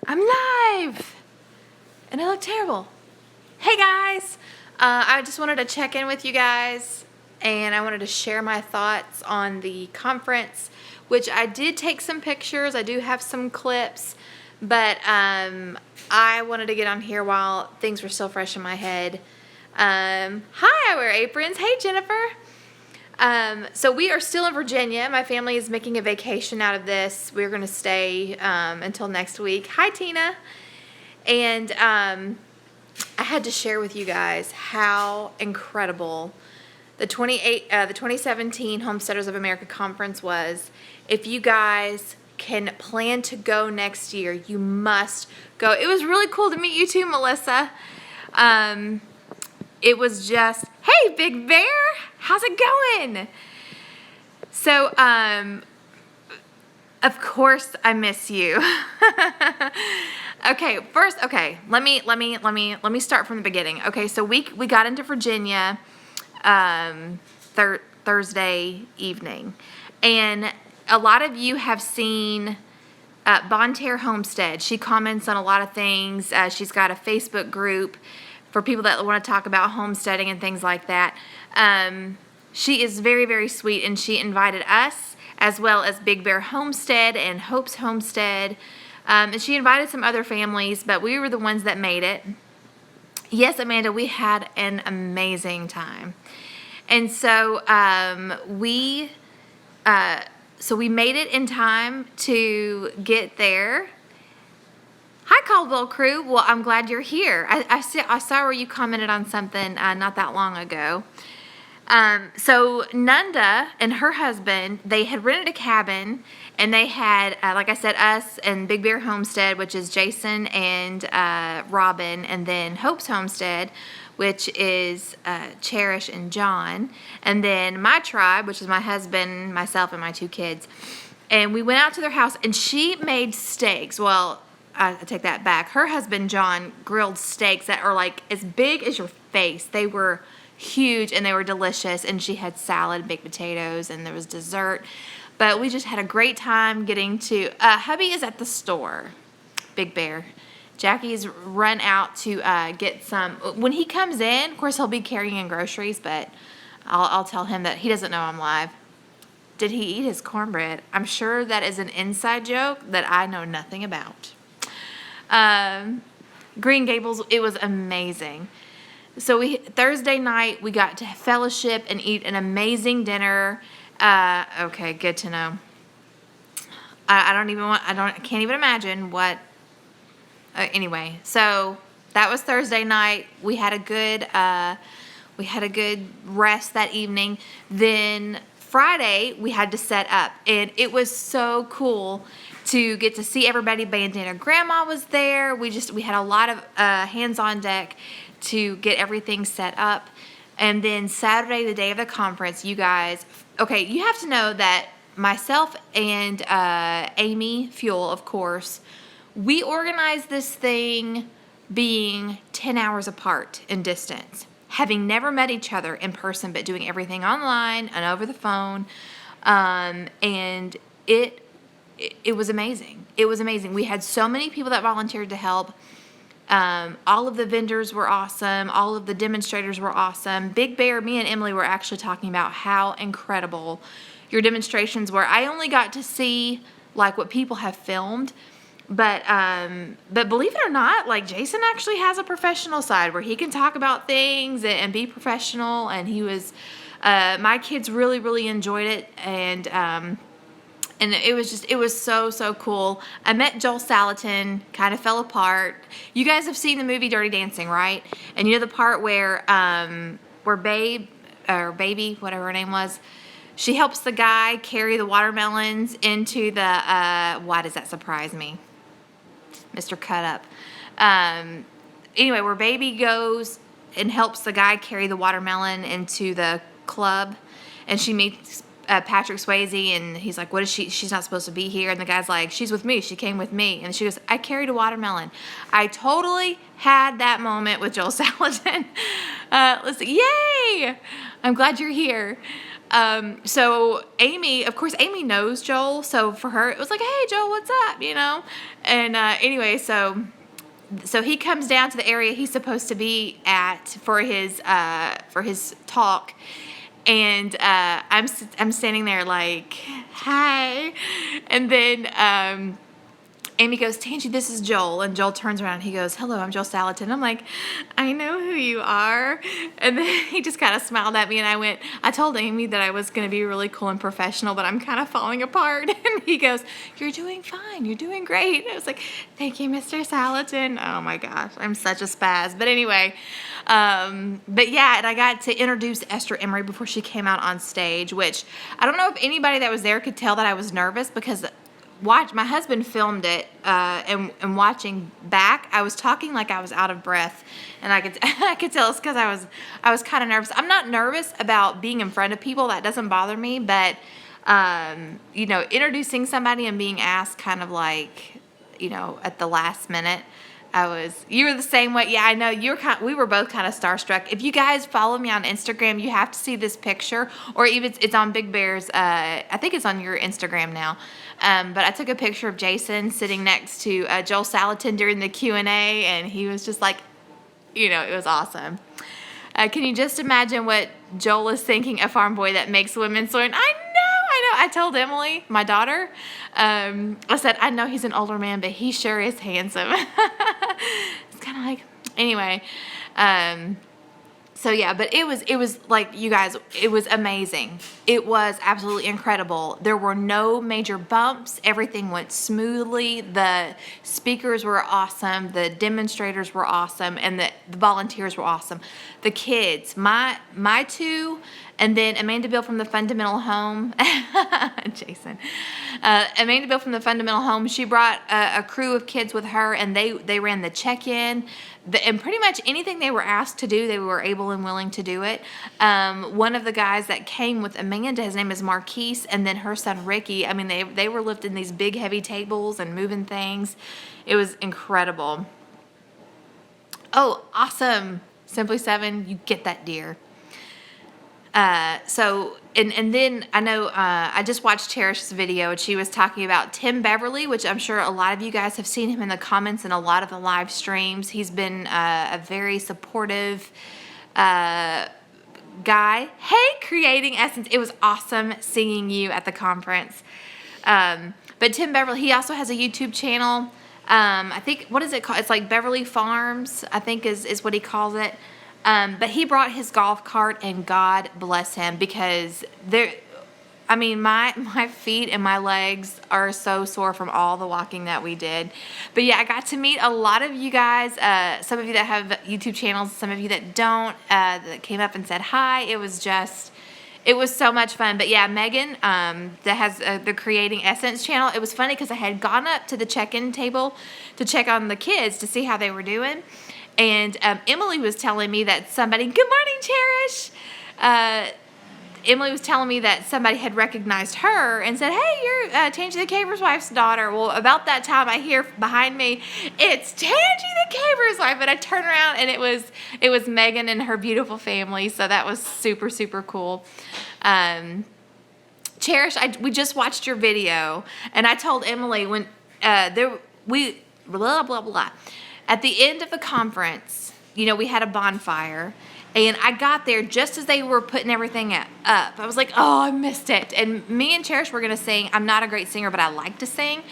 I'm live! And I look terrible. Hey guys! I just wanted to check in with you guys, and I wanted to share my thoughts on the conference, which I did take some pictures. I do have some clips, but I wanted to get on here while things were still fresh in my head. Hi, I wear aprons. Hey, Jennifer. So we are still in Virginia. My family is making a vacation out of this. We're going to stay until next week. Hi, Tina. And I had to share with you guys how incredible the 2017 Homesteaders of America Conference was. If you guys can plan to go next year, you must go. It was really cool to meet you too, Melissa. It was just, hey, Big Bear, how's it going? So, of course, I miss you. Okay, first, let me start from the beginning. Okay, so we got into Virginia Thursday evening, and a lot of you have seen Bonterre Homestead. She comments on a lot of things. She's got a Facebook group for people that want to talk about homesteading and things like that. She is very, very sweet, and she invited us as well as Big Bear Homestead and Hope's Homestead. And she invited some other families, but we were the ones that made it. Yes, Amanda, we had an amazing time. And so we made it in time to get there. Hi, Caldwell crew. Well, I'm glad you're here. I saw where you commented on something not that long ago. So Nunda and her husband, they had rented a cabin, and they had, like I said, us and Big Bear Homestead, which is Jason and Robin, and then Hope's Homestead, which is Cherish and John, and then my tribe, which is my husband, myself, and my 2 kids. And we went out to their house, and she made steaks. Well, I take that back. Her husband, John, grilled steaks that are like as big as your face. They were huge, and they were delicious, and she had salad, baked potatoes, and there was dessert. But we just had a great time getting to, hubby is at the store, Big Bear. Jackie's run out to get some. When he comes in, of course, he'll be carrying in groceries, but I'll tell him that he doesn't know I'm live. Did he eat his cornbread? I'm sure that is an inside joke that I know nothing about. Green Gables, it was amazing. So Thursday night, we got to fellowship and eat an amazing dinner. Okay, good to know. I can't even imagine what, anyway. So that was Thursday night. We had a good rest that evening. Then Friday, we had to set up, and it was so cool to get to see everybody. Bandana Grandma was there. We had a lot of hands on deck to get everything set up. And then Saturday, the day of the conference, you guys, okay, you have to know that myself and Amy Fuel, of course, we organized this thing being 10 hours apart in distance, having never met each other in person, but doing everything online and over the phone. And it was amazing. It was amazing. We had so many people that volunteered to help. All of the vendors were awesome. All of the demonstrators were awesome. Big Bear, me and Emily were actually talking about how incredible your demonstrations were. I only got to see like what people have filmed, but believe it or not, like Jason actually has a professional side where he can talk about things and be professional. And he was, my kids really, really enjoyed it. And it was so cool. I met Joel Salatin, kind of fell apart. You guys have seen the movie Dirty Dancing, right? And you know the part where Baby, whatever her name was, she helps the guy carry the watermelons into the, why does that surprise me? Mr. Cut Up. Anyway, where Baby goes and helps the guy carry the watermelon into the club, and she meets Patrick Swayze, and he's like, what is she? She's not supposed to be here. And the guy's like, she's with me. She came with me. And she goes, I carried a watermelon. I totally had that moment with Joel Salatin. Listen, yay! I'm glad you're here. So Amy, of course, Amy knows Joel. So for her, it was like, hey, Joel, what's up? You know? And anyway, so he comes down to the area he's supposed to be at for his talk, and I'm standing there like, hi, and then Amy goes, Tangie, this is Joel. And Joel turns around and he goes, hello, I'm Joel Salatin. I'm like, I know who you are. And then he just kind of smiled at me, and I told Amy that I was going to be really cool and professional, but I'm kind of falling apart. And he goes, you're doing fine. You're doing great. And I was like, thank you, Mr. Salatin. Oh my gosh, I'm such a spaz. But anyway, but yeah, and I got to introduce Esther Emery before she came out on stage, which I don't know if anybody that was there could tell that I was nervous, because my husband filmed it, and watching back, I was talking like I was out of breath, and I could tell it's because I was kind of nervous. I'm not nervous about being in front of people; that doesn't bother me. But introducing somebody and being asked kind of like, at the last minute, you were the same way. Yeah, I know we were both kind of starstruck. If you guys follow me on Instagram, you have to see this picture, or even it's on Big Bear's, I think it's on your Instagram now. But I took a picture of Jason sitting next to Joel Salatin during the Q&A, and he was just like, it was awesome. Can you just imagine what Joel is thinking, a farm boy that makes women swim? I know. I told Emily, my daughter, I said, I know he's an older man, but he sure is handsome. It's kind of like, anyway. So yeah, but it was like, you guys, it was amazing. It was absolutely incredible. There were no major bumps. Everything went smoothly. The speakers were awesome. The demonstrators were awesome. And the volunteers were awesome. The kids, my two, and then Amanda Bill from the Fundamental Home, Jason, Amanda Bill from the Fundamental Home, she brought a crew of kids with her, and they ran the check-in, and pretty much anything they were asked to do, they were able and willing to do it. One of the guys that came with Amanda, his name is Marquise, and then her son Ricky, I mean, they were lifting these big heavy tables and moving things. It was incredible. Oh, awesome. Simply 7, you get that deer. And then I know, I just watched Cherish's video, and she was talking about Tim Beverly, which I'm sure a lot of you guys have seen him in the comments and a lot of the live streams. He's been a very supportive guy. Hey, Creating Essence. It was awesome seeing you at the conference. But Tim Beverly, he also has a YouTube channel. I think, what is it called? It's like Beverly Farms, I think is what he calls it. But he brought his golf cart, and God bless him, because my feet and my legs are so sore from all the walking that we did. But yeah, I got to meet a lot of you guys, some of you that have YouTube channels, some of you that don't, that came up and said hi. It was so much fun. But yeah, Megan, that has the Creating Essence channel, it was funny because I had gone up to the check-in table to check on the kids to see how they were doing. And Emily was telling me that somebody, good morning, Cherish. Emily was telling me that somebody had recognized her and said, hey, you're Tangie the Caver's wife's daughter. Well, about that time, I hear behind me, it's Tangie the Caver's wife. And I turn around, and it was Megan and her beautiful family. So that was super, super cool. Cherish, we just watched your video, and I told Emily when blah, blah, blah. At the end of the conference, we had a bonfire, and I got there just as they were putting everything up. I was like, oh, I missed it. And me and Cherish were going to sing. I'm not a great singer, but I like to sing.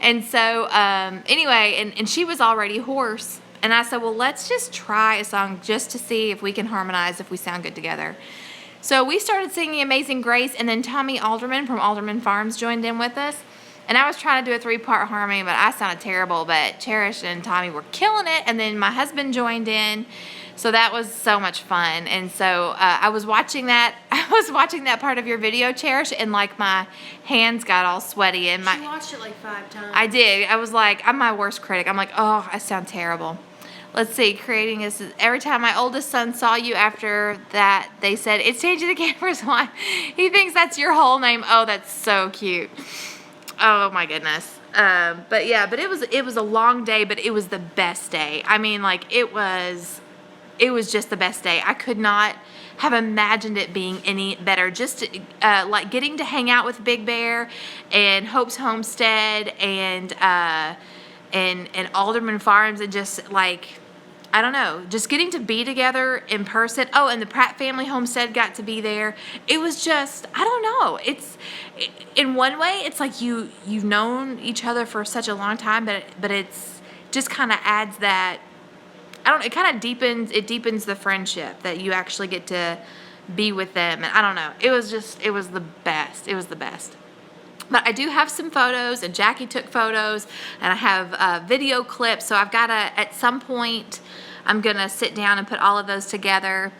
And so, anyway, and she was already hoarse. And I said, well, let's just try a song just to see if we can harmonize, if we sound good together. So we started singing Amazing Grace, and then Tommy Alderman from Alderman Farms joined in with us. And I was trying to do a 3-part harmony, but I sounded terrible. But Cherish and Tommy were killing it. And then my husband joined in. So that was so much fun. And so I was watching that. I was watching that part of your video, Cherish, and like my hands got all sweaty. And She watched it like 5 times. I did. I was like, I'm my worst critic. I'm like, oh, I sound terrible. Let's see, Creating this. Every time my oldest son saw you after that, they said, it's Tangie the Caver's wife. He thinks that's your whole name. Oh, that's so cute. Oh my goodness. But it was a long day, but it was the best day. I mean, like, it was just the best day. I could not have imagined it being any better. Just like getting to hang out with Big Bear and Hope's Homestead, and and Alderman Farms, and just like, I don't know, just getting to be together in person. Oh, and the Pratt family homestead got to be there. It was just, I don't know. In one way, it's like you've known each other for such a long time, but it's just kind of adds that, I don't know, it kind of deepens the friendship that you actually get to be with them. And I don't know, it was the best. It was the best. But I do have some photos, and Jackie took photos, and I have video clips. So I've got to, at some point, I'm going to sit down and put all of those together.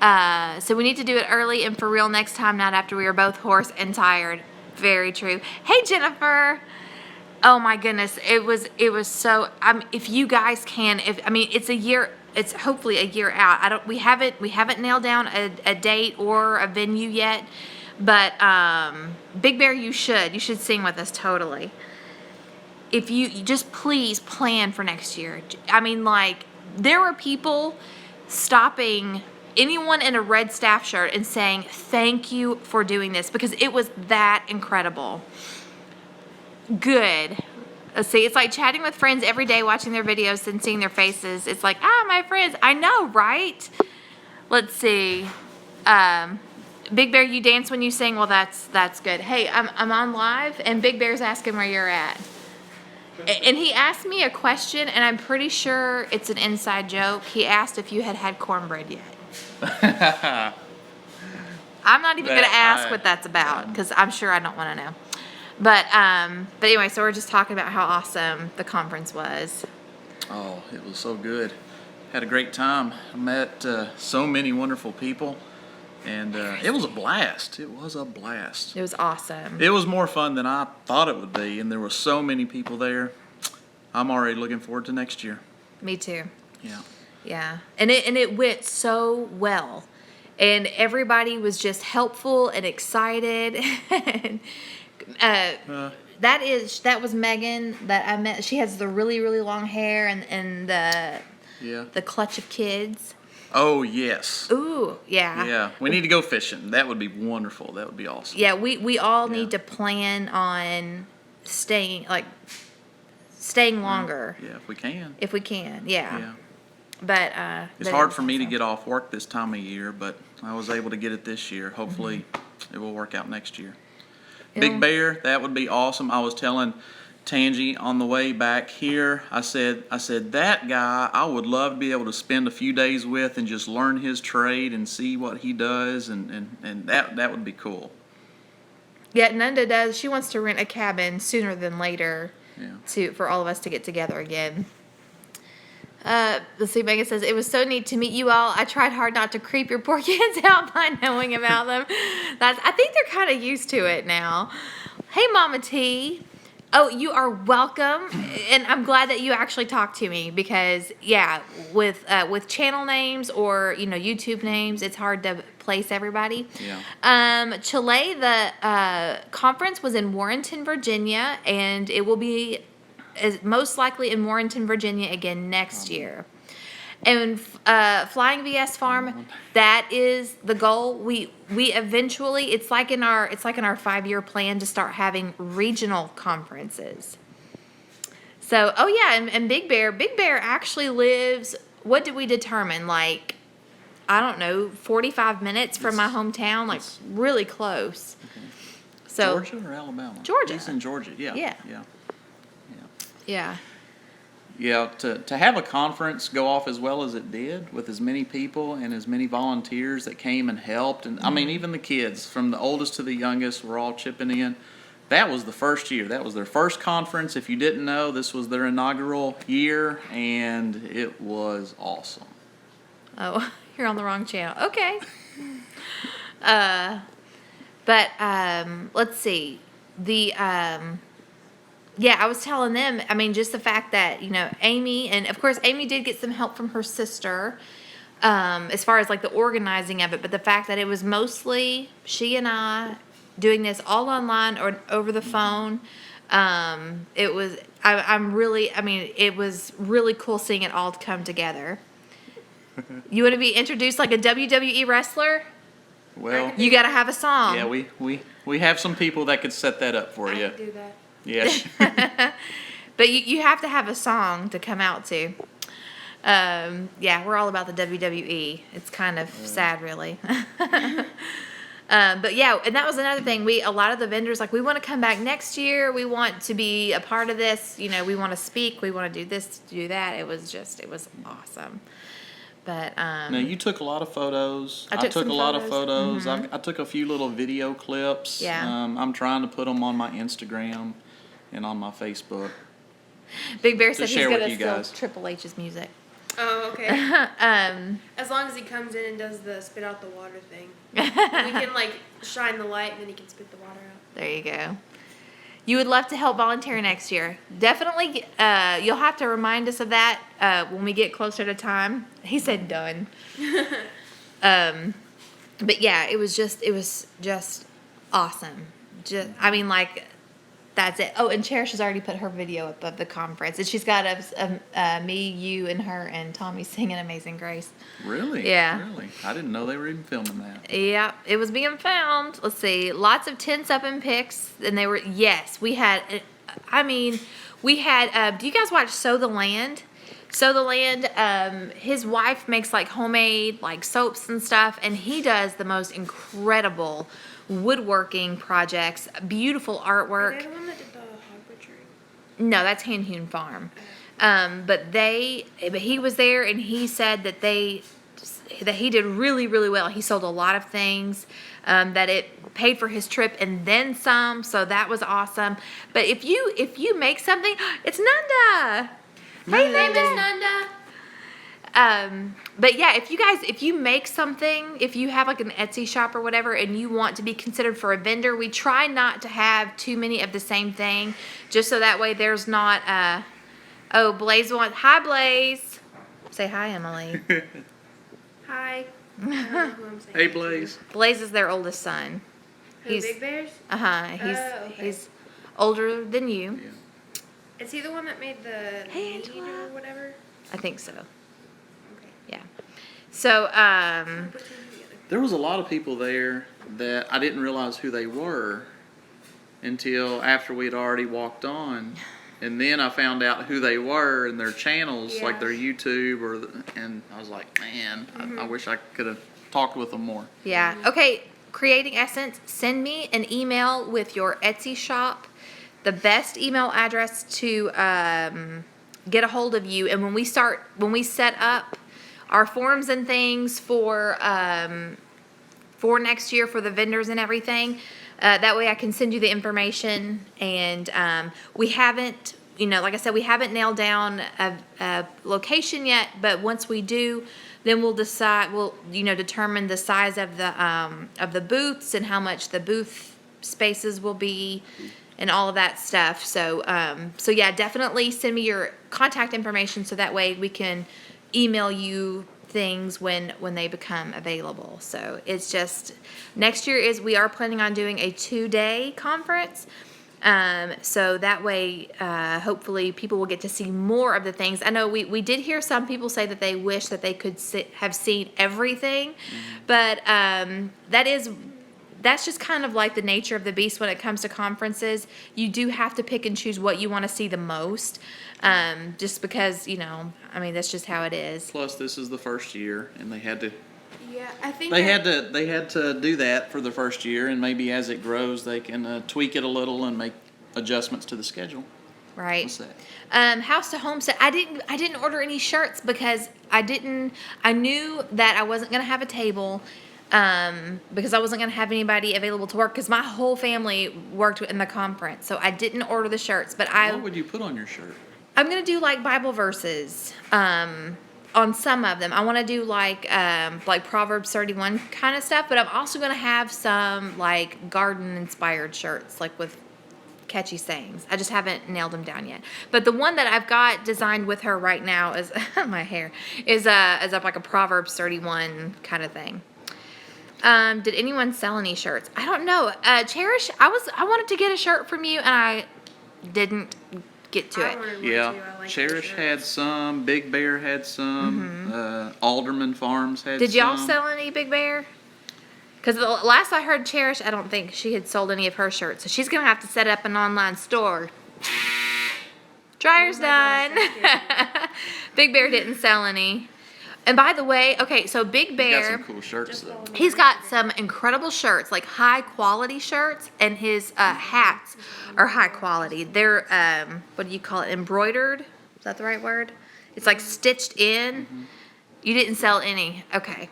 So we need to do it early and for real next time, not after we are both hoarse and tired. Very true. Hey, Jennifer. Oh my goodness. It was so, if you guys can, it's hopefully a year out. We haven't nailed down a date or a venue yet, but Big Bear, you should sing with us totally. If you just please plan for next year. I mean, like, there were people stopping anyone in a red staff shirt and saying, thank you for doing this, because it was that incredible. Good. Let's see, it's like chatting with friends every day, watching their videos and seeing their faces. It's like, my friends. I know, right? Let's see. Big Bear, you dance when you sing. Well, that's good. Hey, I'm on live, and Big Bear's asking where you're at. And he asked me a question, and I'm pretty sure it's an inside joke. He asked if you had cornbread yet. I'm not even going to ask what that's about, because I'm sure I don't want to know. But anyway, so we're just talking about how awesome the conference was. Oh, it was so good. Had a great time. I met so many wonderful people, and it was a blast. It was a blast. It was awesome. It was more fun than I thought it would be, and there were so many people there. I'm already looking forward to next year. Me too. Yeah. Yeah, and it went so well, and everybody was just helpful and excited. That was Megan that I met. She has the really, really long hair and the clutch of kids. Oh, yes. Ooh, yeah. Yeah, we need to go fishing. That would be wonderful. That would be awesome. Yeah, we all need to plan on staying longer. Yeah, if we can. If we can, yeah. But it's hard for me to get off work this time of year, but I was able to get it this year. Hopefully it will work out next year. Yeah. Big Bear, that would be awesome. I was telling Tangi on the way back here, I said that guy I would love to be able to spend a few days with and just learn his trade and see what he does, and that would be cool. Yeah, Nanda does. She wants to rent a cabin sooner than later for all of us to get together again. Let's see, Megan says, it was so neat to meet you all. I tried hard not to creep your poor kids out by knowing about them. I think they're kind of used to it now. Hey, Mama T. Oh, you are welcome, and I'm glad that you actually talked to me, because with channel names or YouTube names, it's hard to place everybody. Yeah. Chile, the conference was in Warrenton, Virginia, and it will be most likely in Warrenton, Virginia again next year. And Flying VS Farm, that is the goal. We eventually, it's like in our 5-year plan to start having regional conferences. So, and Big Bear actually lives, what did we determine? Like, I don't know, 45 minutes from my hometown, like really close. Okay. So Georgia or Alabama? Georgia. He's in Georgia. Yeah. Yeah, to have a conference go off as well as it did, with as many people and as many volunteers that came and helped, and I mean, even the kids, from the oldest to the youngest, were all chipping in. That was the first year. That was their first conference. If you didn't know, this was their inaugural year, and it was awesome. Oh, you're on the wrong channel. Okay. Let's see. I was telling them, I mean, just the fact that, Amy, and of course Amy did get some help from her sister as far as like the organizing of it, but the fact that it was mostly she and I doing this all online or over the phone, it was really cool seeing it all come together. You want to be introduced like a WWE wrestler? Well, you got to have a song. Yeah, we have some people that could set that up for you. I can do that. Yes. But you have to have a song to come out to. Yeah, we're all about the WWE. It's kind of sad, really. But yeah, and that was another thing. A lot of the vendors, like, we want to come back next year. We want to be a part of this. You know, we want to speak. We want to do this, do that. It was awesome. But Now, you took a lot of photos. I took a some lot of photos. photos. I took a few little video clips. Yeah. I'm trying to put them on my Instagram and on my Facebook. Big Bear said he's share with gonna you steal guys. Triple H's music. Oh, okay. As long as he comes in and does the spit out the water thing. We can, like, shine the light and then he can spit the water out. There you go. You would love to help volunteer next year. Definitely, you'll have to remind us of that when we get closer to time. He said done. But yeah, it was just awesome. I mean, like, that's it. Oh, and Cherish has already put her video up of the conference, and she's got me, you, and her, and Tommy singing "Amazing Grace." Really? Yeah. Really? I didn't know they were even filming that. Yeah, it was being filmed. Let's see, lots of tents up in pics, and they were. Yes, we had. I mean, we had. Do you guys watch Sow the Land? Sow the Land. His wife makes like homemade like soaps and stuff, and he does the most incredible woodworking projects, beautiful artwork. Are they the one that did the hog butchery? No, that's Hand Hewn Farm. But he was there, and he said that he did really, really well. He sold a lot of things, that it paid for his trip and then some. So that was awesome. But if you make something, it's Nanda. Hey, Name is Nanda. Nanda. But yeah, if you make something, if you have like an Etsy shop or whatever, and you want to be considered for a vendor, we try not to have too many of the same thing, just so that way there's not, Blaze hi Blaze. Say hi, Emily. Hi. I don't know who I'm saying. Hey, Blaze. Blaze is their oldest son. Who, Big Bears? He's Okay. he's older than you. Yeah. Is he the one that made the Hey, meat Angela. or whatever? I think so. Okay. Yeah. So, Put two together. There was a lot of people there that I didn't realize who they were until after we'd already walked on. And then I found out who they were and their channels, like their YouTube, and I was like, man, I wish I could have talked with them more. yeah. Okay. Creating Essence, send me an email with your Etsy shop, the best email address to get a hold of you. And when we set up our forms and things for next year for the vendors and everything, that way I can send you the information. And we haven't, like I said, we haven't nailed down a location yet, but once we do, then we'll decide, determine the size of the booths and how much the booth spaces will be and all of that stuff. So yeah, definitely send me your contact information so that way we can email you things when they become available. So it's just, next year we are planning on doing a 2-day conference. So that way, hopefully people will get to see more of the things. I know we did hear some people say that they wish that they could have seen everything, but that's just kind of like the nature of the beast when it comes to conferences. You do have to pick and choose what you want to see the most, just because, that's just how it is. Plus, this is the first year, and they had to. Yeah, I think They had to do that for the first year, and maybe as it grows, they can tweak it a little and make adjustments to the schedule. Right. What's that? House to Homestead. I didn't order any shirts because I knew that I wasn't gonna have a table, because I wasn't gonna have anybody available to work because my whole family worked in the conference, so I didn't order the shirts. But What would you put on your shirt? I'm gonna do like Bible verses. On some of them, I want to do like Proverbs 31 kind of stuff, but I'm also gonna have some like garden inspired shirts, like with catchy sayings. I just haven't nailed them down yet. But the one that I've got designed with her right now is my hair is up like a Proverbs 31 kind of thing. Did anyone sell any shirts? I don't know. Cherish, I wanted to get a shirt from you and I didn't get to it. Yeah, Cherish had some, Big Bear had some, Alderman Farms had some. Did y'all sell any, Big Bear? Because the last I heard, Cherish, I don't think she had sold any of her shirts. So she's going to have to set up an online store. Dryer's Oh my gosh, done. that's scary. Big Bear didn't sell any. And by the way, okay, so Big You got Bear, some cool shirts Just though. follow me. he's got some incredible shirts, like high quality shirts, and his hats are high quality. They're, what do you call it, embroidered? Is that the right word? It's like stitched in. You didn't sell any. Okay.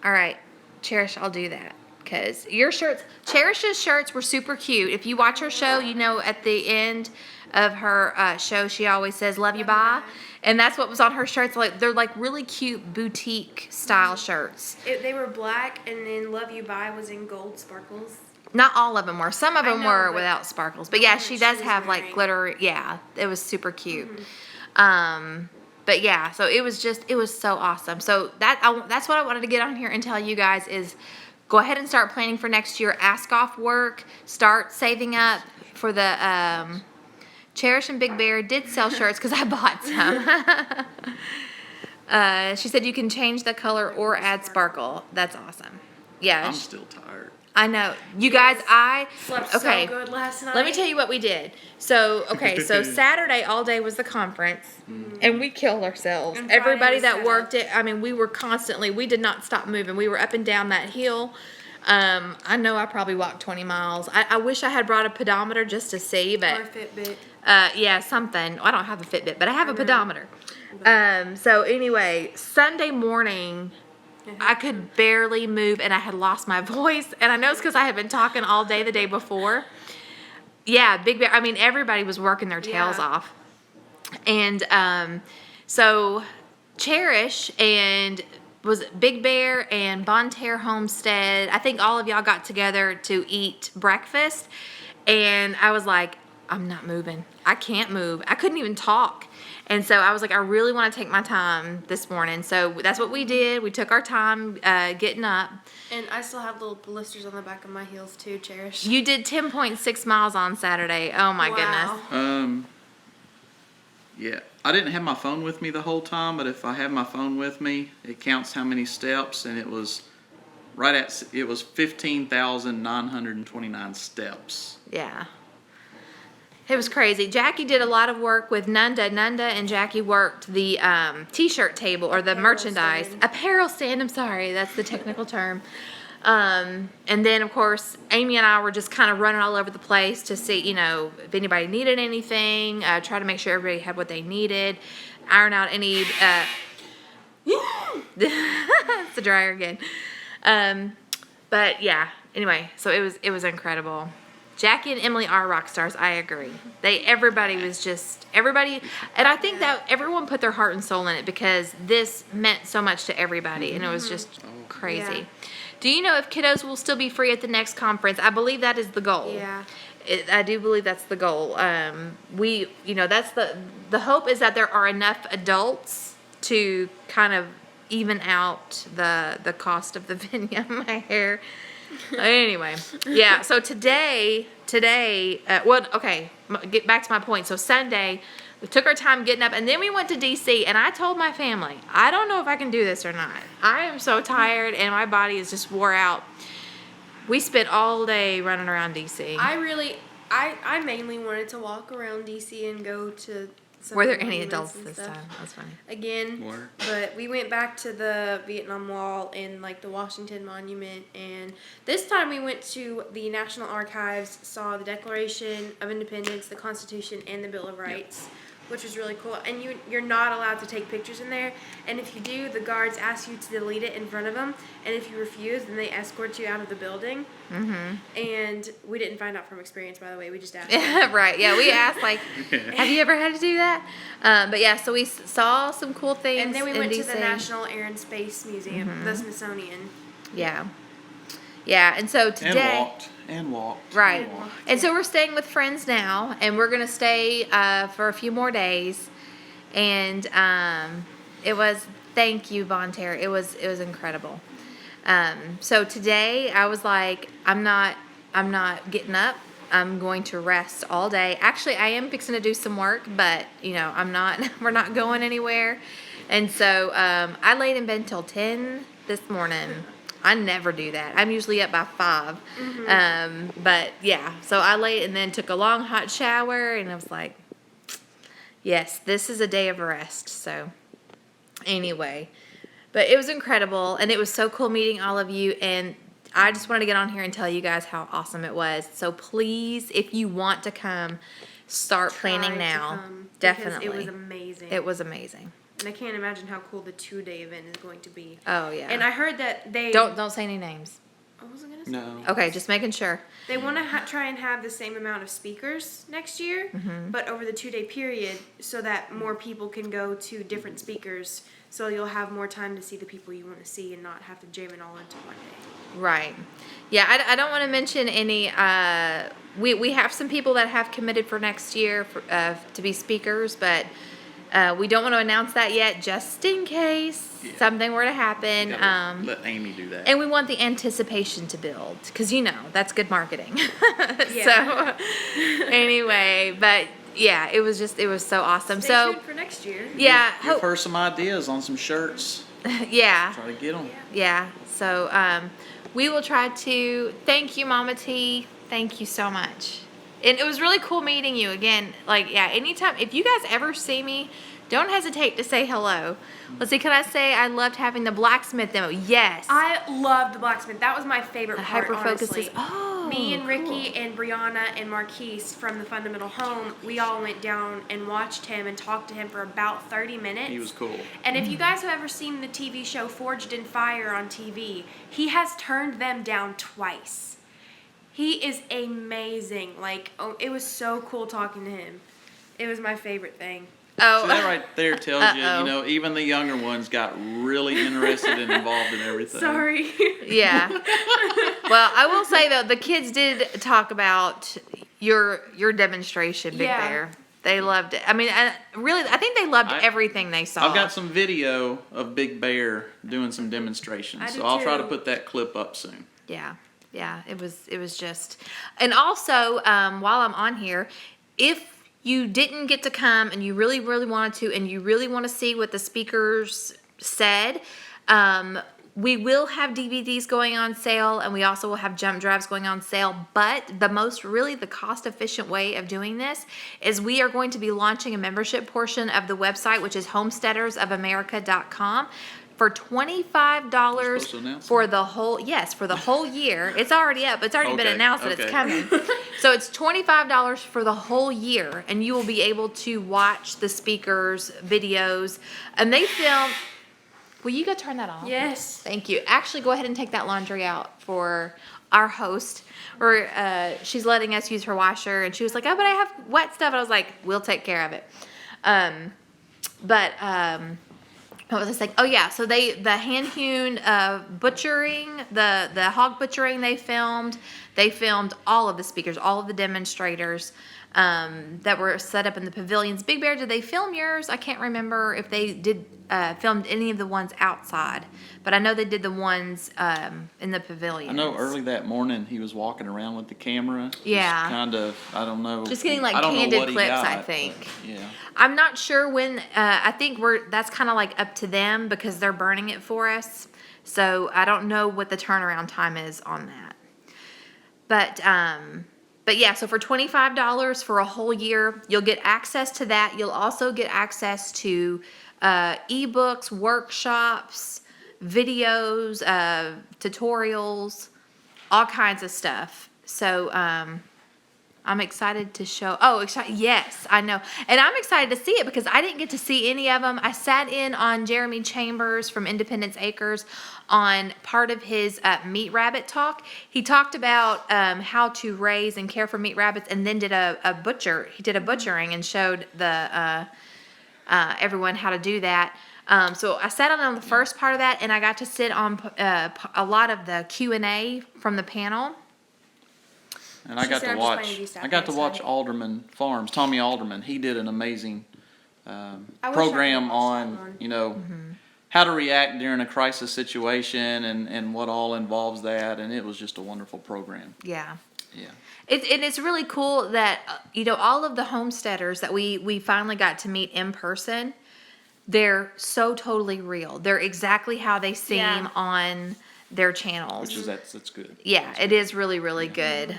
All right. Cherish, I'll do that. Because your shirts, Cherish's shirts were super cute. If you watch her show, you know at the end of her show, she always says, "Love you, bye." And that's what was on her shirts. Like they're like really cute boutique style shirts. They were black, and then Love You Bye was in gold sparkles. Not all of them were. Some of I them know, were but without sparkles. But yeah, one she that does she was have like wearing. glitter. Yeah, it was super cute. But yeah, so it was so awesome. So that's what I wanted to get on here and tell you guys is go ahead and start planning for next year. Ask off work. Start saving up for the Cherish and Big Bear did sell shirts because I bought some. She said you can change the color or add sparkle. That's awesome. Yeah, I'm still tired. I know. You guys, Slept okay. so good last night. Let me tell you what we did. So, okay, so Saturday all day was the conference, and we killed ourselves. And Friday Everybody was that setup. worked it, I mean, we did not stop moving. We were up and down that hill. I know I probably walked 20 miles. I wish I had brought a pedometer just to see, Or but Fitbit. yeah, something. I don't have a Fitbit, but I have a know. pedometer. So anyway, Sunday morning, I could barely move and I had lost my voice. And I know it's because I had been talking all day the day before. Yeah, Big Bear. I mean, everybody was working their tails Yeah. off. And so Cherish and was Big Bear and Bonterre Homestead. I think all of y'all got together to eat breakfast. And I was like, I'm not moving. I can't move. I couldn't even talk. And so I was like, I really want to take my time this morning. So that's what we did. We took our time getting up. And I still have little blisters on the back of my heels too, Cherish. You did 10.6 miles on Saturday. Oh my goodness. Yeah, I didn't have my phone with me the whole time, but if I have my phone with me, it counts how many steps, and it was 15,929 steps. Yeah. It was crazy. Jackie did a lot of work with Nunda. Nunda and Jackie worked the t-shirt table or the Apparel merchandise. stand. Apparel stand, I'm sorry. That's the technical term. And then, of course, Amy and I were just kind of running all over the place to see, if anybody needed anything, try to make sure everybody had what they needed, iron out any... it's the dryer again. But, yeah, anyway, so it was incredible. Jackie and Emily are rock stars. I agree. Everybody, and I think that everyone put their heart and soul in it because this meant so much to everybody, and it was just crazy. Yeah. Do you know if kiddos will still be free at the next conference? I believe that is the goal. Yeah. I do believe that's the goal. That's the hope is that there are enough adults to kind of even out the cost of the venue. My hair. Anyway, yeah, so today, get back to my point. So Sunday, we took our time getting up, and then we went to D.C., and I told my family, I don't know if I can do this or not. I am so tired, and my body is just wore out. We spent all day running around D.C. I mainly wanted to walk around DC and go to some Were there of the any monuments adults and this stuff time? That's funny. again. Were. But we went back to the Vietnam Wall and like the Washington Monument, and this time we went to the National Archives, saw the Declaration of Independence, the Constitution, and the Bill of Rights, which was really cool. And you're not allowed to take pictures in there, and if you do, the guards ask you to delete it in front of them, and if you refuse, then they escort you out of the building. And we didn't find out from experience, by the way. We just asked. Right, yeah, we asked, like, have you ever had to do that? But yeah, so we saw some cool things. And then we in went to DC. the National Air and Space Museum, the Smithsonian. Yeah. Yeah, and so today. And walked. Right. And walked. And so we're staying with friends now, and we're going to stay for a few more days. And thank you, Bonterre. It was incredible. So today I was like, I'm not getting up. I'm going to rest all day. Actually, I am fixing to do some work, but we're not going anywhere. And so I laid in bed until 10 this morning. I never do that. I'm usually up by 5. But yeah, so I laid and then took a long hot shower, and I was like, Yes, this is a day of rest. So, anyway, but it was incredible, and it was so cool meeting all of you. And I just wanted to get on here and tell you guys how awesome it was. So please, if you want to come, start planning Try to now. come, Definitely, because it was amazing. It was amazing. And I can't imagine how cool the 2-day event is going to be. Oh yeah. And I heard that they don't say any names. I wasn't gonna say No. anything. Okay, just making sure. They want to try and have the same amount of speakers next year, but over the 2-day period, so that more people can go to different speakers. So you'll have more time to see the people you want to see and not have to jam it all into one day. Right. Yeah, I don't want to mention any. We have some people that have committed for next year to be speakers, but we don't want to announce that yet, just in case something were to happen. Let Amy do that. And we want the anticipation to build, because that's good marketing. Yeah. So anyway, but yeah, it was so awesome. Stay So tuned for next year. yeah, Give her some ideas on some shirts. yeah. Try to get them. Yeah, so we will try to. Thank you, Mama T. Thank you so much. And it was really cool meeting you again. Like, yeah, anytime, if you guys ever see me, don't hesitate to say hello. Let's see, can I say I loved having the blacksmith demo? Yes. I loved the blacksmith. That was my favorite The part, hyper-focus honestly. is, oh, Me and Ricky cool. and Brianna and Marquise from the Fundamental Home, we all went down and watched him and talked to him for about 30 minutes. He was cool. And if you guys have ever seen the TV show Forged in Fire on TV, he has turned them down twice. He is amazing. Like, oh, it was so cool talking to him. It was my favorot thing. Oh. So that right there tells Uh-oh. you, even the younger ones got really interested and involved in everything. Sorry. Yeah. Well, I will say though, the kids did talk about your demonstration, Big Yeah. Bear. They loved it. I mean, I think they loved everything they saw. I've got some video of Big Bear doing some demonstrations, I so do I'll try to too. put that clip up soon. Yeah. Yeah. It was just, and also, while I'm on here, if you didn't get to come and you really, really wanted to, and you really want to see what the speakers said, we will have DVDs going on sale, and we also will have jump drives going on sale. But the cost efficient way of doing this is we are going to be launching a membership portion of the website, which is homesteadersofamerica.com. For $25 for the whole year. It's already up. It's already been Okay, announced that it's okay. coming. So it's $25 for the whole year, and you will be able to watch the speakers' videos. And they film. Will you go turn that off? Yes. Thank you. Actually, go ahead and take that laundry out for our host. Or she's letting us use her washer, and she was like, "Oh, but I have wet stuff." And I was like, "We'll take care of it." What was I saying? Oh yeah, so the hand hewn butchering, the hog butchering they filmed all of the speakers, all of the demonstrators that were set up in the pavilions. Big Bear, did they film yours? I can't remember if they did filmed any of the ones outside, but I know they did the ones in the pavilions. I know early that morning he was walking around with the camera. Yeah. Kind of, I don't know. Just getting like I don't know candid what he clips, got, I think. but, yeah. I'm not sure when. I think that's kind of like up to them because they're burning it for us. So I don't know what the turnaround time is on that. But yeah, so for $25 for a whole year, you'll get access to that. You'll also get access to ebooks, workshops, videos, tutorials, all kinds of stuff. So I'm excited to show. Oh, excited! Yes, I know, and I'm excited to see it because I didn't get to see any of them. I sat in on Jeremy Chambers from Independence Acres on part of his meat rabbit talk. He talked about how to raise and care for meat rabbits, and then did a butcher. He did a butchering and showed the everyone how to do that. So I sat on the first part of that, and I got to sit on a lot of the Q&A from the panel. And I got to watch Alderman Farms, Tommy Alderman. He did an amazing program on, how to react during a crisis situation and what all involves that. And it was just a wonderful program. Yeah. Yeah. And it's really cool that, all of the homesteaders that we finally got to meet in person, they're so totally real. They're exactly how they seem on their channels. Which is, that's good. Yeah, it is really, really good.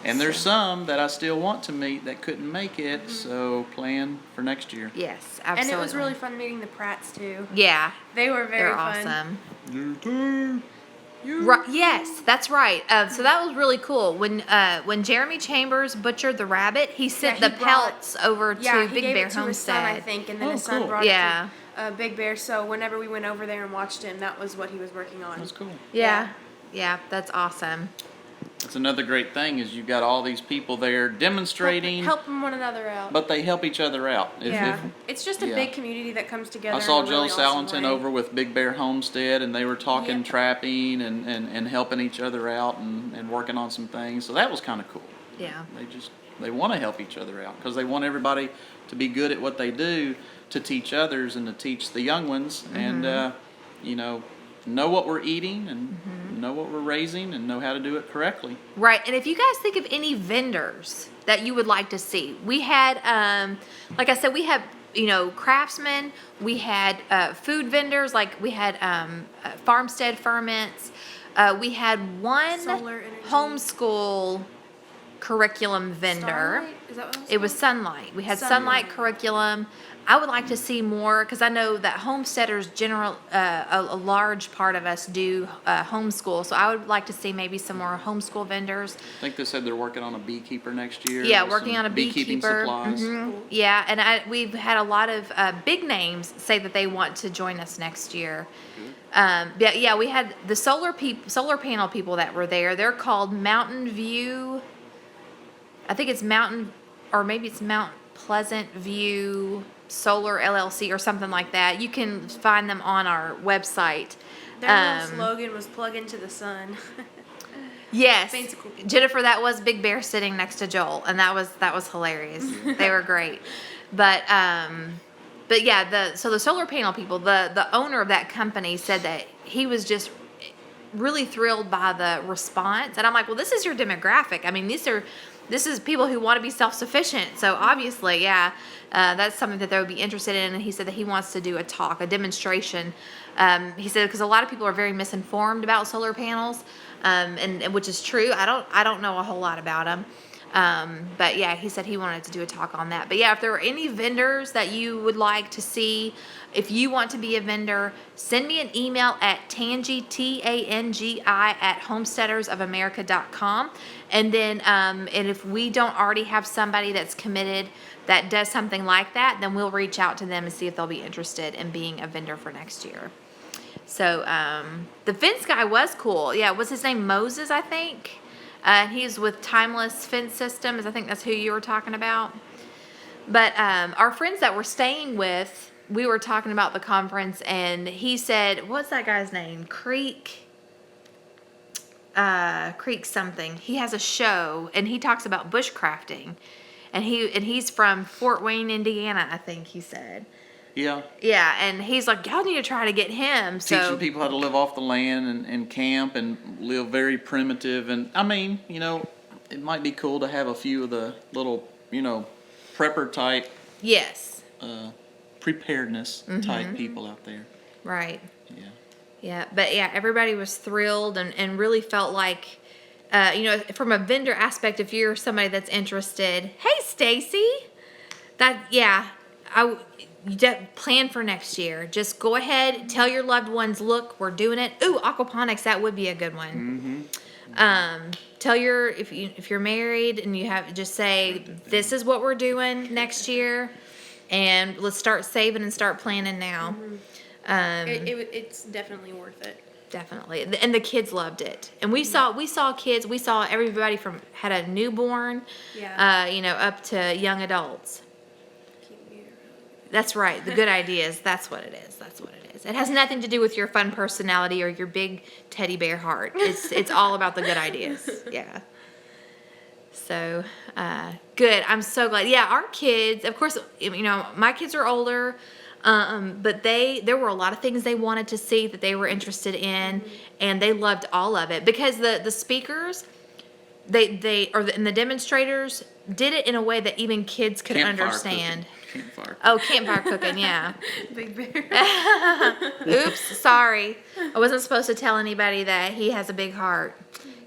And there's some that I still want to meet that couldn't make it, so plan for next year. Yes, And absolutely. it was really fun meeting the Pratts too. Yeah, They were very they're fun. awesome. Right, yes, that's right. So that was really cool. When Jeremy Chambers butchered the rabbit, he sent Yeah, the he brought- pelts over Yeah, to he Big gave Bear it to his son, I Homestead. think, and then Oh, his son cool. brought Yeah. it to Big Bear. So whenever we went over there and watched him, that was what he was working on. That's cool. Yeah, that's awesome. That's another great thing is you've got all these people there demonstrating, Helping one another out. but they help each other out. Yeah, it's just a yeah. big community that comes together. I saw in a Joe really awesome Salenton way. over with Big Bear Homestead, and they were talking Yeah. trapping and helping each other out and working on some things. So that was kind of cool. Yeah. They want to help each other out because they want everybody to be good at what they do, to teach others and to teach the young ones, and know what we're eating and know what we're raising and know how to do it correctly. Right, and if you guys think of any vendors that you would like to see, we had, like I said, we had, craftsmen, we had food vendors, like we had Farmstead Ferments, we had one Solar energy. homeschool curriculum vendor. Starlight? Is that what It was called? Sunlight. We had Sunlight Sunlight. curriculum. I would like to see more because I know that Homesteaders a large part of us do homeschool. So I would like to see maybe some more homeschool vendors. I think they said they're working on a beekeeper next year. Yeah, with working some on a beekeeping beekeeper. supplies. Yeah, and we've had a lot of big names say that they want to join us next year. Yeah, we had the solar panel people that were there. They're called Mountain View. I think it's Mountain, or maybe it's Mount Pleasant View Solar LLC or something like that. You can find them on our website. Their little slogan was "Plug into the sun." Yes, Fancy cool people. Jennifer, that was Big Bear sitting next to Joel, and that was hilarious. They were great, but yeah, the solar panel people, the owner of that company said that he was just really thrilled by the response, and I'm like, well, this is your demographic. I mean, this is people who want to be self-sufficient. So obviously, yeah, that's something that they would be interested in. And he said that he wants to do a demonstration. He said because a lot of people are very misinformed about solar panels, and which is true. I don't know a whole lot about them. But yeah, he said he wanted to do a talk on that. But yeah, if there are any vendors that you would like to see, if you want to be a vendor, send me an email at Tangi, TANGI, at homesteadersofamerica.com. And then, and if we don't already have somebody that's committed that does something like that, then we'll reach out to them and see if they'll be interested in being a vendor for next year. So, the fence guy was cool. Yeah, was his name Moses, I think? He's with Timeless Fence Systems. I think that's who you were talking about. But our friends that we're staying with, we were talking about the conference, and he said, what's that guy's name? Creek something. He has a show, and he talks about bushcrafting. And he's from Fort Wayne, Indiana, I think he said. Yeah. Yeah, and he's like, y'all need to try to get him. Teaching people how to live off the land and camp and live very primitive. And I mean, it might be cool to have a few of the little, prepper type, yes, preparedness type people out there. right. Yeah. Yeah, but yeah, everybody was thrilled and really felt like, from a vendor aspect, if you're somebody that's interested, hey, Stacy, plan for next year. Just go ahead, tell your loved ones, look, we're doing it. Ooh, aquaponics, that would be a good one. Tell if you're married and you just say, this is what we're doing next year, and let's start saving and start planning now. It's definitely worth it. Definitely, and the kids loved it. And we saw kids. We saw everybody had a newborn, up to young adults. That's right. The good ideas. That's what it is. It has nothing to do with your fun personality or your big teddy bear heart. It's all about the good ideas. Yeah. So, good. I'm so glad. Yeah, our kids, of course, my kids are older, but there were a lot of things they wanted to see that they were interested in, and they loved all of it because the speakers, and the demonstrators did it in a way that even kids could understand. Campfire cooking, yeah. Big Bear. Oops, sorry. I wasn't supposed to tell anybody that he has a big heart.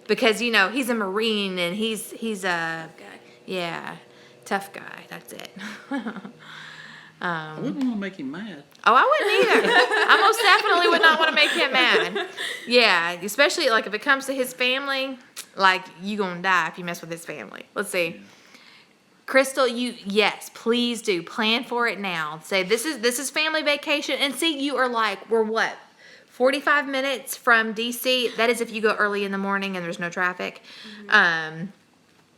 because he's a Marine and he's a Guy. yeah, tough guy. That's it. I wouldn't want to make him mad. Oh, I wouldn't either. I most definitely would not want to make him mad. Yeah, especially like if it comes to his family, like you gonna die if you mess with his family. Let's see. Yeah. Crystal, yes, please do. Plan for it now. Say this is family vacation, and see, you are like, we're what, 45 minutes from DC. That is if you go early in the morning and there's no traffic.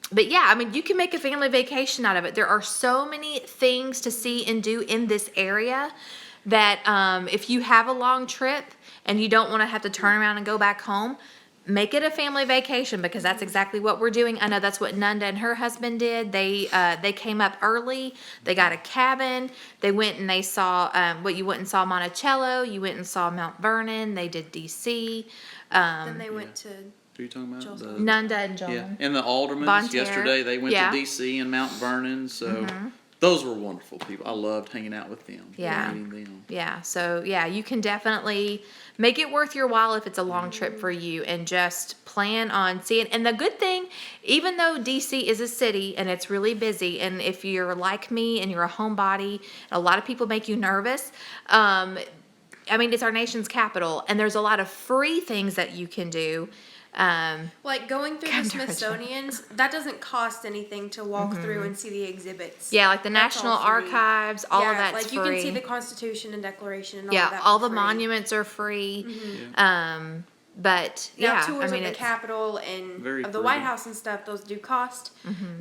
But yeah, I mean, you can make a family vacation out of it. There are so many things to see and do in this area that if you have a long trip and you don't want to have to turn around and go back home, make it a family vacation, because that's exactly what we're doing. I know that's what Nunda and her husband did. They came up early. They got a cabin. They went and they saw you went and saw Monticello. You went and saw Mount Vernon. They did DC. Then they went to. Who are you talking about? Joseph. Nunda and Joel. Yeah, and the aldermans Bonterre. yesterday, they went Yeah. to DC and Mount Vernon, so those were wonderful people. I loved hanging out with them. Yeah. Meeting them. Yeah, so yeah, you can definitely make it worth your while if it's a long trip for you, and just plan on seeing. And the good thing, even though DC is a city and it's really busy, and if you're like me and you're a homebody, a lot of people make you nervous. I mean, it's our nation's capital, and there's a lot of free things that you can do. Like going through the Smithsonian's, that doesn't cost anything to walk through and see the exhibits. Yeah, like the That's National all free. Archives, all of Yeah, that's like free. you can see the Constitution and Declaration and all of Yeah, that. all for the free. monuments are free. Now, But yeah, tours I mean, of the it's Capitol and Very of the free. White House and stuff, those do cost.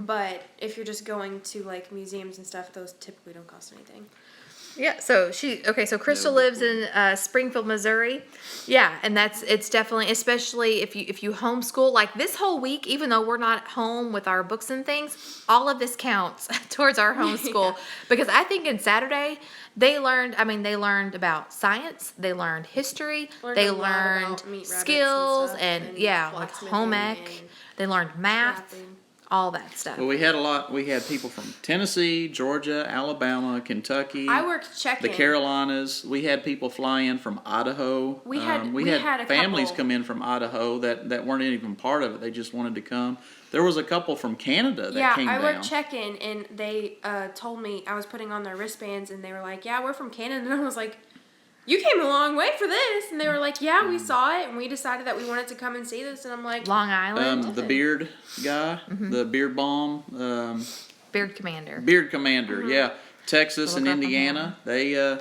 But if you're just going to like museums and stuff, those typically don't cost anything. yeah. So so Crystal lives in Springfield, Missouri. Yeah, and it's definitely, especially if you homeschool, like this whole week, even though we're not home with our books and things, all of this counts towards our homeschool. Because I think in Saturday they learned about science, they learned history, they A lot learned about meat rabbits skills, stuff and like blacksmithing home ec. and They learned math, crafting. all that stuff. Well, we had people from Tennessee, Georgia, Alabama, Kentucky. I worked check-in. The Carolinas. We had people fly in from Idaho. We had a families couple. come in from Idaho that weren't even part of it. They just wanted to come. There was a couple from Canada that came I down. worked check-in, and they told me I was putting on their wristbands, and they were like, "Yeah, we're from Canada," and I was like, "You came a long way for this," and they were like, "Yeah, we saw it, and we decided that we wanted to come and see this," and I'm like, Long Island, the beard guy, the beard bomb, Beard Commander. beard commander, yeah, Texas Little and girl from Indiana. They,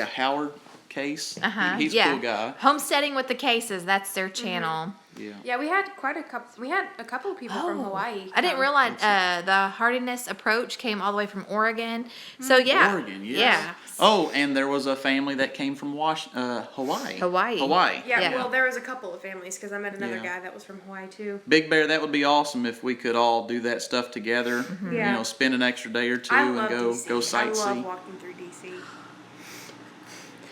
Howard Case. He's a cool guy. Homesteading with the Cases, that's their channel. Yeah. "Yeah, we had a couple of people from Hawaii." I didn't come. realize the Hardiness approach came all the way from Oregon. So yeah, Oregon, yes. yeah. Oh, and there was a family that came from Hawaii. Hawaii. Yeah, Yeah. well, there was a couple of families because I met another Yeah. guy that was from Hawaii too. Big Bear, that would be awesome if we could all do that stuff together. Yeah. You know, spend an extra day or two I and love go DC. go I sightsee. love walking through DC.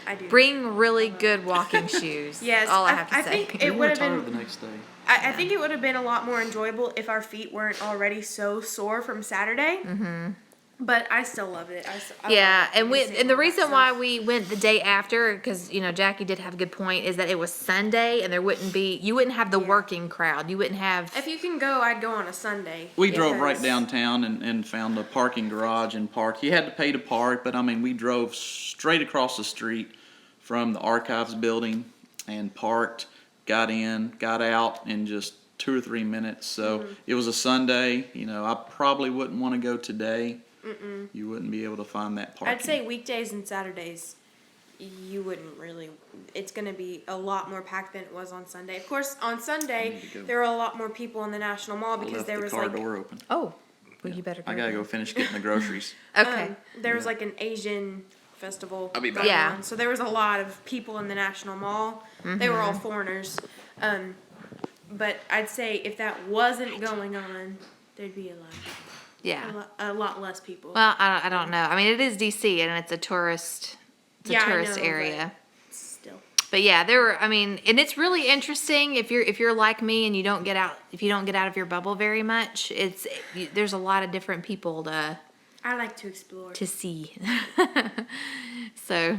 I do. Bring really good walking shoes. Yes, all I have to I say. think We it were would have tired been. the next day. I think it would have been a lot more enjoyable if our feet weren't already so sore from Saturday. Mm-hmm. But I still loved it. I Yeah, love and seeing and the all that reason stuff. why we went the day after, because Jackie did have a good point, is that it was Sunday and you wouldn't have the working crowd. You wouldn't have. If you can go, I'd go on a Sunday. We drove right because- downtown and found a parking garage and parked. You had to pay to park, but I mean, we drove straight across the street from the archives building and parked, got in, got out in just 2 or 3 minutes. So it was a Sunday. I probably wouldn't want to go today. You wouldn't be able to find that parking. I'd say weekdays and Saturdays, you wouldn't really. It's going to be a lot more packed than it was on Sunday. Of course, on Sunday need to go. there were a lot more people in the National Mall I because left there the was car like door open. Oh, well, you better go. I gotta go finish getting the groceries. Okay. There was like an Asian festival. I'll be back. going Yeah. on. So there was a lot of people in the National Mall. They were all foreigners. But I'd say if that wasn't going on, there'd be Yeah. a lot less people. Well, I don't know. I mean, it is DC and it's a tourist. It's Yeah, a I tourist know, area. Still. But yeah, and it's really interesting if you're like me and you don't get out of your bubble very much. There's a lot of different people to I like to explore. to see. So,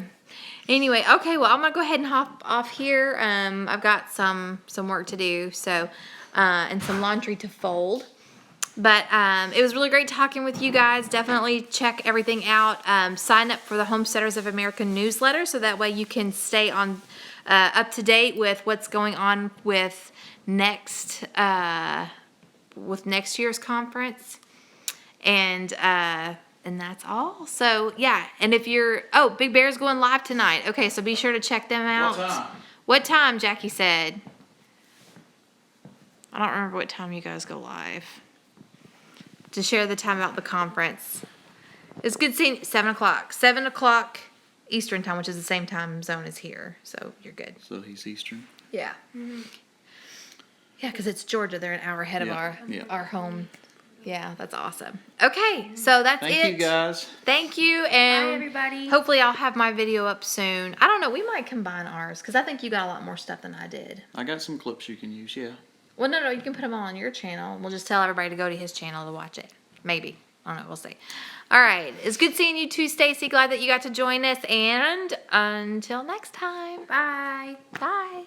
anyway, okay. Well, I'm gonna go ahead and hop off here. I've got some work to do. So, and some laundry to fold. But it was really great talking with you guys. Definitely check everything out. Sign up for the Homesteaders of America newsletter so that way you can stay on up to date with what's going on with next year's conference. And that's all. So yeah, and if you're Big Bear's going live tonight. Okay, so be sure to check them out. What time? What time, Jackie said? I don't remember what time you guys go live. To share the time about the conference. It's good seeing 7 o'clock. 7 o'clock Eastern time, which is the same time zone as here. So you're good. So he's Eastern. Yeah. Mm-hmm. Yeah, because it's Georgia. They're an hour ahead of our home. Yeah, that's awesome. Okay, so that's it. Thank you, guys. Thank you, and Bye, everybody. hopefully I'll have my video up soon. I don't know. We might combine ours because I think you got a lot more stuff than I did. I got some clips you can use, yeah. Well, no, you can put them all on your channel. We'll just tell everybody to go to his channel to watch it. Maybe. I don't know. We'll see. All right. It's good seeing you too, Stacy. Glad that you got to join us. And until next time. Bye. Bye.